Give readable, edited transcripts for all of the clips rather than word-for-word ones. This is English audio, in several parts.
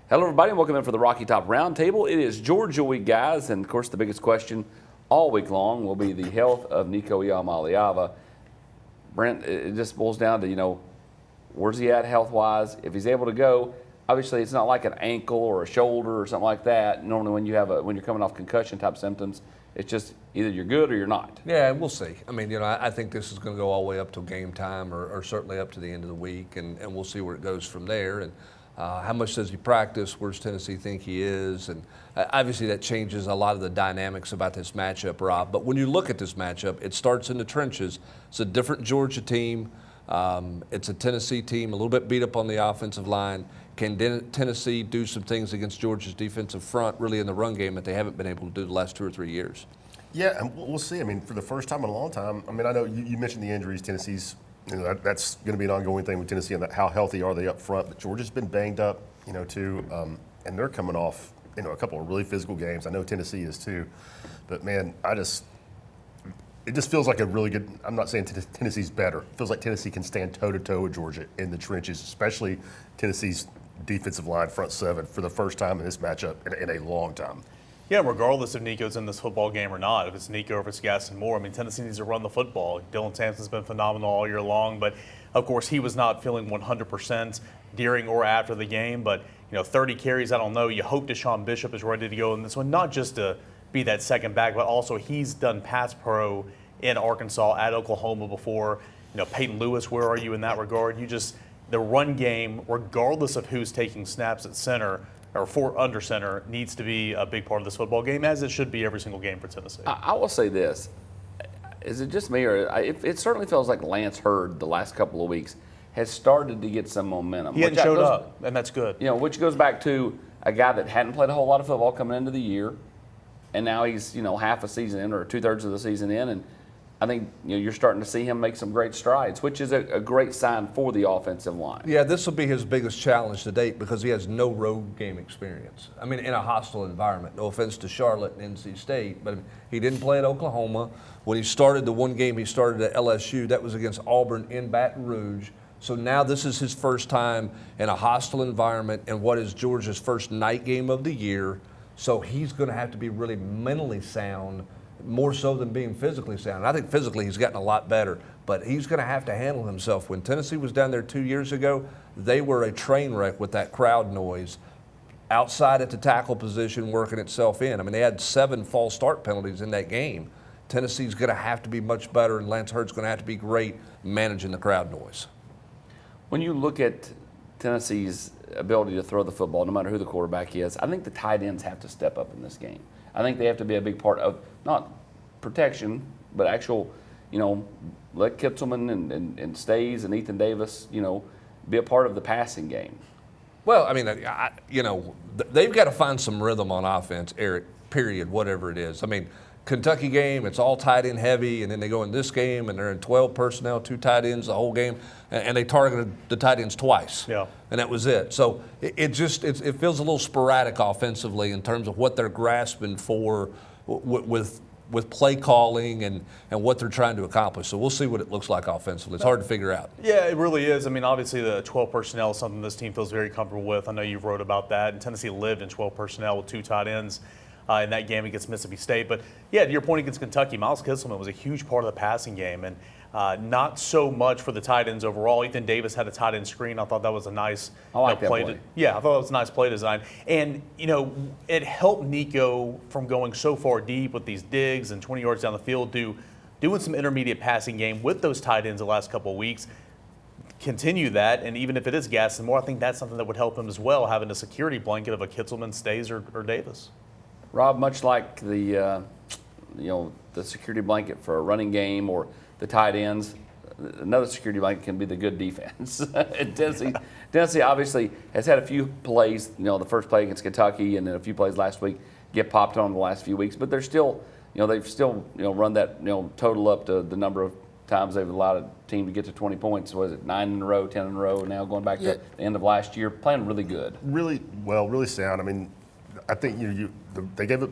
Hello, everybody, and welcome in for the Rocky Top Roundtable. It is Georgia week, guys, and of course, the biggest question all week long will be the health of Nico Iamaleava. Brent, it just boils down to, where's he at health-wise? If he's able to go, obviously, it's not like an ankle or a shoulder or something like that. Normally, when you're coming off concussion-type symptoms, it's just either you're good or you're not. Yeah, we'll see. I mean, I think this is going to go all the way up till game time or certainly up to the end of the week, and we'll see where it goes from there. And how much does he practice? Where's Tennessee think he is? And obviously that changes a lot of the dynamics about this matchup, Rob. But when you look at this matchup, it starts in the trenches. It's a different Georgia team. It's a Tennessee team, a little bit beat up on the offensive line. Can Tennessee do some things against Georgia's defensive front, really in the run game, that they haven't been able to do the last 2 or 3 years? Yeah, and we'll see. I mean, for the first time in a long time, I know you mentioned the injuries. Tennessee's, that's going to be an ongoing thing with Tennessee, and how healthy are they up front. But Georgia's been banged up, too, and they're coming off, a couple of really physical games. I know Tennessee is too, but man, it just feels like a really good. I'm not saying Tennessee's better. It feels like Tennessee can stand toe-to-toe with Georgia in the trenches, especially Tennessee's defensive line, front seven, for the first time in this matchup in a long time. Yeah, regardless if Nico's in this football game or not, if it's Nico or if it's Gaston Moore, Tennessee needs to run the football. Dylan Sampson's been phenomenal all year long, but of course he was not feeling 100% during or after the game. But 30 carries, I don't know. You hope Deshaun Bishop is ready to go in this one, not just to be that second back, but also he's done pass pro in Arkansas, at Oklahoma before. Peyton Lewis, where are you in that regard? The run game, regardless of who's taking snaps at center or under center, needs to be a big part of this football game, as it should be every single game for Tennessee. I will say this. Is it just me, or it certainly feels like Lance Hurd the last couple of weeks has started to get some momentum. He hadn't showed up, and that's good. Which goes back to a guy that hadn't played a whole lot of football coming into the year, and now he's, half a season in or 2/3 of the season in, and I think you're starting to see him make some great strides, which is a great sign for the offensive line. Yeah, this will be his biggest challenge to date because he has no road game experience. In a hostile environment. No offense to Charlotte and NC State, but he didn't play at Oklahoma. When he started the one game he started at LSU, that was against Auburn in Baton Rouge. So now this is his first time in a hostile environment in what is Georgia's first night game of the year. So he's going to have to be really mentally sound, more so than being physically sound. I think physically he's gotten a lot better, but he's going to have to handle himself. When Tennessee was down there 2 years ago, they were a train wreck with that crowd noise. Outside at the tackle position, working itself in. They had 7 false start penalties in that game. Tennessee's going to have to be much better, and Lance Hurd's going to have to be great managing the crowd noise. When you look at Tennessee's ability to throw the football, no matter who the quarterback is, I think the tight ends have to step up in this game. I think they have to be a big part of not protection, but actual, let Kitzelman and Stays and Ethan Davis, be a part of the passing game. Well, they've got to find some rhythm on offense, Eric, period, whatever it is. Kentucky game, it's all tight end heavy, and then they go in this game and they're in 12 personnel, 2 tight ends the whole game, and they targeted the tight ends twice. Yeah. And that was it. So it feels a little sporadic offensively in terms of what they're grasping for with play calling and what they're trying to accomplish. So we'll see what it looks like offensively. It's hard to figure out. Yeah, it really is. Obviously the 12 personnel is something this team feels very comfortable with. I know you've wrote about that, and Tennessee lived in 12 personnel with 2 tight ends in that game against Mississippi State. But yeah, to your point against Kentucky, Miles Kitzelman was a huge part of the passing game, and not so much for the tight ends overall. Ethan Davis had a tight end screen. I thought that was a nice play. Yeah, I thought that was a nice play design. And, it helped Nico from going so far deep with these digs and 20 yards down the field doing some intermediate passing game with those tight ends the last couple of weeks. Continue that, and even if it is Gaston Moore, I think that's something that would help him as well, having a security blanket of a Kitzelman, Stays, or Davis. Rob, much like the security blanket for a running game or the tight ends, another security blanket can be the good defense. Tennessee obviously has had a few plays, the first play against Kentucky and then a few plays last week get popped on the last few weeks, but they're still, they've still, run that, total up to the number of times they've allowed a team to get to 20 points. Was it 9 in a row, 10 in a row, now going back to the end of last year, playing really good. Really well, really sound. I think they gave it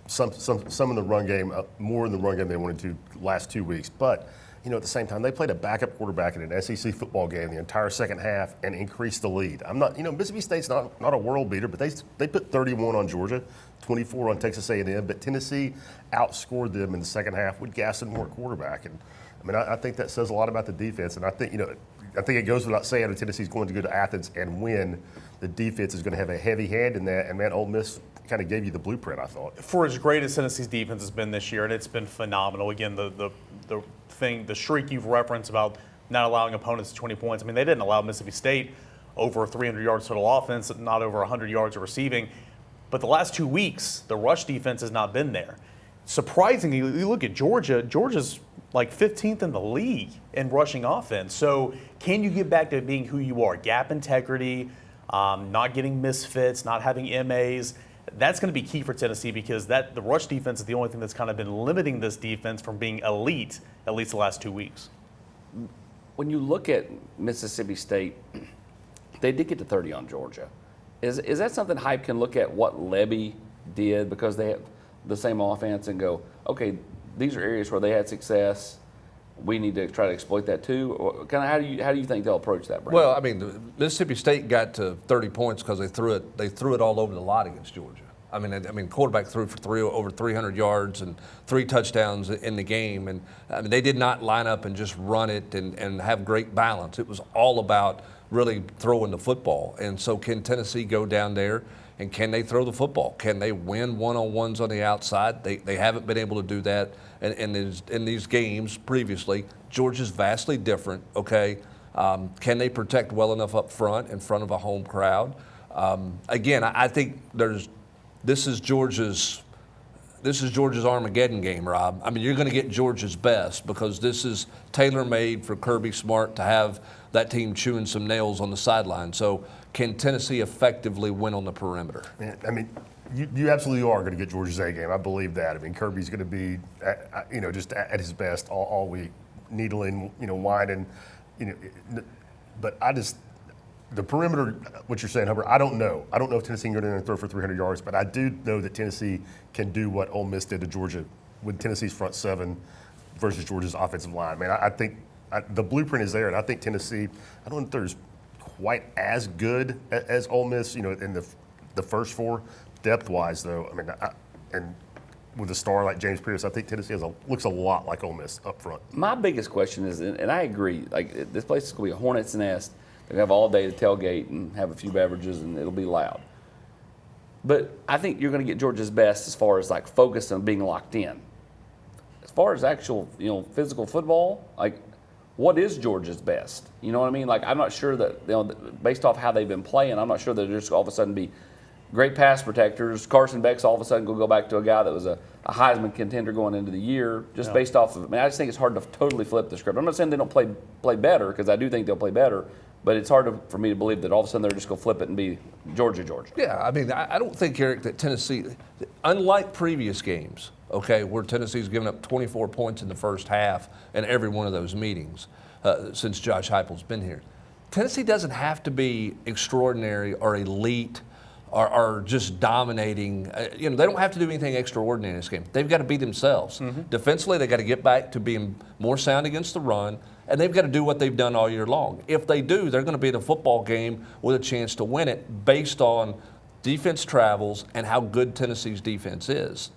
some in the run game, more in the run game than they wanted to last 2 weeks. But at the same time, they played a backup quarterback in an SEC football game the entire second half and increased the lead. I'm not, Mississippi State's not a world beater, but they put 31 on Georgia, 24 on Texas A&M, but Tennessee outscored them in the second half with Gaston Moore at quarterback. And I think that says a lot about the defense. And I think, I think it goes without saying that Tennessee's going to go to Athens and win. The defense is going to have a heavy hand in that. And, man, Ole Miss kind of gave you the blueprint, I thought. For as great as Tennessee's defense has been this year, and it's been phenomenal. Again, the streak you've referenced about not allowing opponents 20 points. They didn't allow Mississippi State over 300 yards total offense, not over 100 yards of receiving. But the last 2 weeks, the rush defense has not been there. Surprisingly, you look at Georgia. Georgia's like 15th in the league in rushing offense. So can you get back to being who you are? Gap integrity, not getting misfits, not having MAs. That's going to be key for Tennessee because the rush defense is the only thing that's kind of been limiting this defense from being elite at least the last 2 weeks. When you look at Mississippi State, they did get to 30 on Georgia. Is that something Hype can look at what Levy did because they have the same offense and go, okay, these are areas where they had success. We need to try to exploit that too. Or kind of how do you think they'll approach that, Brandon? Well, the Mississippi State got to 30 points because they threw it all over the lot against Georgia. Quarterback threw for over 300 yards and 3 touchdowns in the game, and they did not line up and just run it and have great balance. It was all about really throwing the football. And so, can Tennessee go down there and can they throw the football? Can they win one-on-ones on the outside? They haven't been able to do that in these games previously. Georgia's vastly different. Okay, can they protect well enough up front in front of a home crowd? Again, I think this is Georgia's Armageddon game, Rob. You're going to get Georgia's best because this is tailor-made for Kirby Smart to have that team chewing some nails on the sideline. So can Tennessee effectively win on the perimeter? You absolutely are going to get Georgia's A game. I believe that. Kirby's going to be, just at his best all week, needling, whining, But the perimeter, what you're saying, Hubbard, I don't know. I don't know if Tennessee can go in there and throw for 300 yards, but I do know that Tennessee can do what Ole Miss did to Georgia with Tennessee's front seven versus Georgia's offensive line. I think the blueprint is there, and I think Tennessee, I don't think they're quite as good as Ole Miss, in the first four. Depth-wise, though, and with a star like James Pierce, I think Tennessee looks a lot like Ole Miss up front. My biggest question is, and I agree, this place is going to be a hornet's nest. They're going to have all day to tailgate and have a few beverages, and it'll be loud. But I think you're going to get Georgia's best as far as focus on being locked in. As far as actual, physical football, what is Georgia's best? You know what I mean? I'm not sure that, based off how they've been playing, I'm not sure that they're just all of a sudden be great pass protectors. Carson Beck's all of a sudden going to go back to a guy that was a Heisman contender going into the year, just based off of. I just think it's hard to totally flip the script. I'm not saying they don't play better, because I do think they'll play better. But it's hard for me to believe that all of a sudden they're just going to flip it and be Georgia. Yeah, I don't think, Eric, that Tennessee, unlike previous games, okay, where Tennessee's given up 24 points in the first half in every one of those meetings since Josh Heupel's been here, Tennessee doesn't have to be extraordinary or elite or just dominating. They don't have to do anything extraordinary in this game. They've got to be themselves. Mm-hmm. Defensively, they've got to get back to being more sound against the run, and they've got to do what they've done all year long. If they do, they're going to be in a football game with a chance to win it based on defense travels and how good Tennessee's defense is.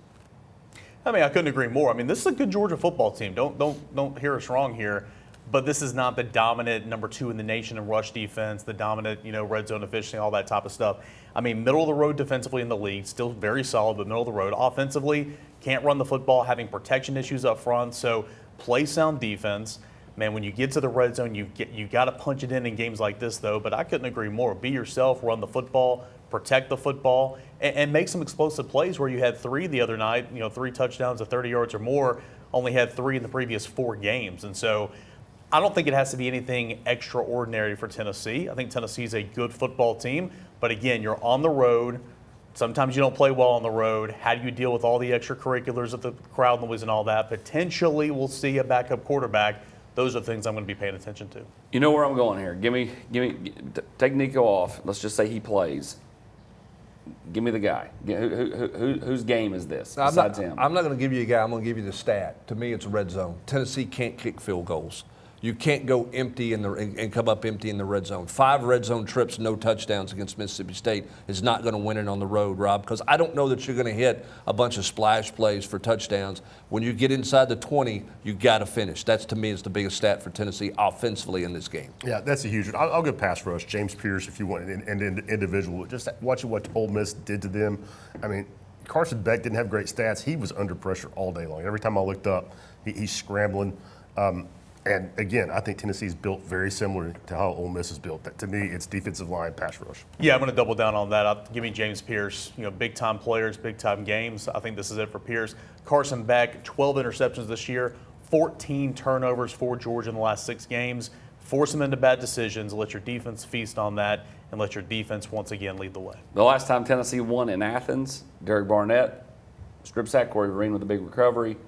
I couldn't agree more. This is a good Georgia football team. Don't hear us wrong here. But this is not the dominant number 2 in the nation in rush defense, the dominant, red zone efficiency, all that type of stuff. Middle of the road defensively in the league, still very solid, but middle of the road. Offensively, can't run the football, having protection issues up front. So play sound defense. Man, when you get to the red zone, you got to punch it in games like this, though. But I couldn't agree more. Be yourself, run the football, protect the football, and make some explosive plays where you had 3 the other night, 3 touchdowns of 30 yards or more, only had 3 in the previous 4 games. And so I don't think it has to be anything extraordinary for Tennessee. I think Tennessee's a good football team. But again, you're on the road. Sometimes you don't play well on the road. How do you deal with all the extracurriculars of the crowd noise and all that? Potentially we'll see a backup quarterback. Those are things I'm going to be paying attention to. You know where I'm going here. Take Nico off. Let's just say he plays. Give me the guy. Whose game is this besides him? I'm not going to give you a guy. I'm going to give you the stat. To me, it's a red zone. Tennessee can't kick field goals. You can't go empty and come up empty in the red zone. 5 red zone trips, no touchdowns against Mississippi State is not going to win it on the road, Rob, because I don't know that you're going to hit a bunch of splash plays for touchdowns. When you get inside the 20, you got to finish. That's, to me, is the biggest stat for Tennessee offensively in this game. Yeah, that's a huge one. I'll go pass rush. James Pierce, if you want, and individual. Just watching what Ole Miss did to them. I mean, Carson Beck didn't have great stats. He was under pressure all day long. Every time I looked up, he's scrambling. And again, I think Tennessee's built very similar to how Ole Miss is built. To me, it's defensive line, pass rush. Yeah, I'm going to double down on that. Give me James Pierce. Big time players, big time games. I think this is it for Pierce. Carson Beck, 12 interceptions this year, 14 turnovers for Georgia in the last 6 games. Force them into bad decisions. Let your defense feast on that, and let your defense once again lead the way. The last time Tennessee won in Athens, Derek Barnett, strip sack, Corey Vereen with a big recovery.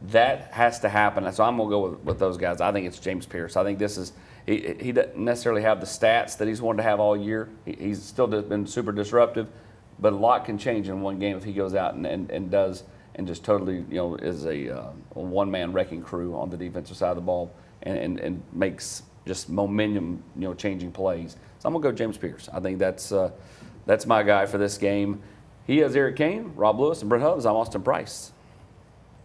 That has to happen. So I'm going to go with those guys. I think it's James Pierce. I think this is he doesn't necessarily have the stats that he's wanted to have all year. He's still been super disruptive, but a lot can change in one game if he goes out and does and just totally is a one-man wrecking crew on the defensive side of the ball and makes just momentum changing plays. So I'm going to go James Pierce. I think that's my guy for this game. He has Eric Kane, Rob Lewis, and Brent Hubbs. I'm Austin Price.